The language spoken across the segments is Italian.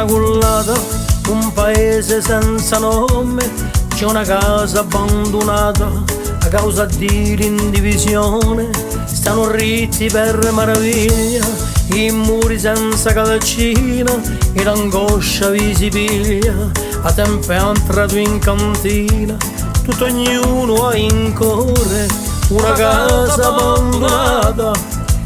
una cullata, un paese senza nome, c'è una casa abbandonata a causa di l'indivisione. Stanno ritti per meraviglia, i muri senza calcina e l'angoscia vi si piglia. A tempo è entrato in cantina, tutto ognuno ha in cuore una casa abbandonata,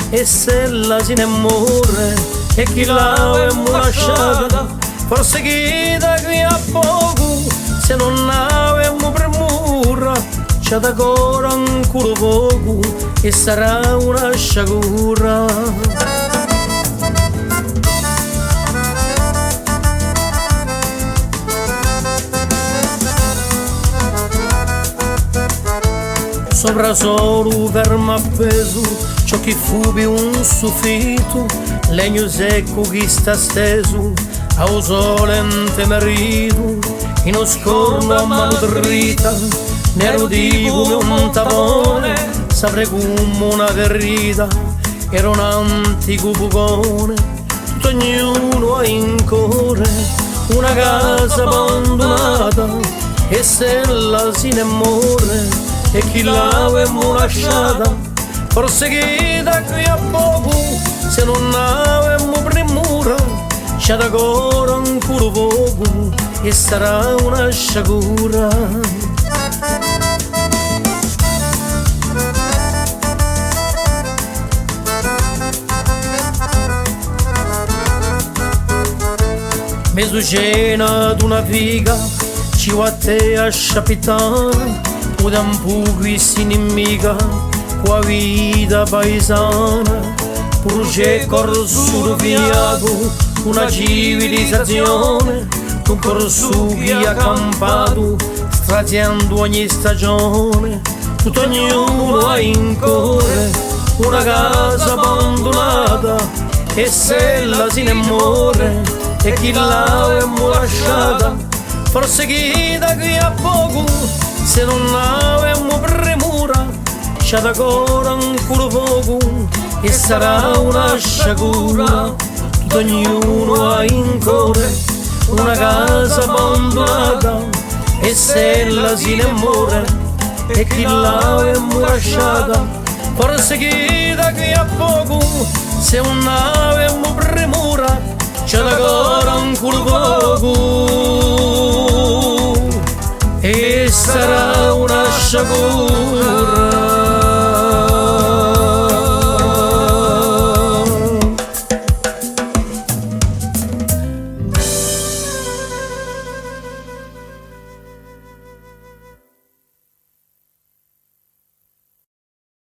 e se la si ne muore e chi l'avemmo lasciata, forse chi da qui a poco, se non avemmo premura, c'è da ancora ancora poco e sarà una sciagura. Sopra solo fermo appeso ciò che fu più un soffitto, legno secco che sta steso a un sole intemerito, in uno scorno a mano dritta, nero di come un tapone, saprei come una ferita, era un antico bucone. Tutto ognuno ha in cuore una casa abbandonata, e se la si ne muore e chi l'avemmo lasciata, forse chi da qui a poco, se non avemmo premura, c'è da ancora ancora poco e sarà una sciagura. Mi succede ad una figa, ci va a te a sciapitare, o da un po' qui si nemica, qua vita paesana, pur c'è corso fiato, una civilizzazione, un corso che ha campato, straziando ogni stagione. Tutto ognuno ha in cuore una casa abbandonata, e se la si ne muore e chi l'avemmo lasciata, forse chi da qui a poco, se non avemmo premura, c'è da ancora ancora poco e sarà una sciagura. Tutto ognuno ha in cuore una casa abbandonata, e se la si ne muore e chi l'avemmo lasciata, forse chi da qui a poco, se non avemmo premura, c'è da ancora ancora poco e sarà una sciagura.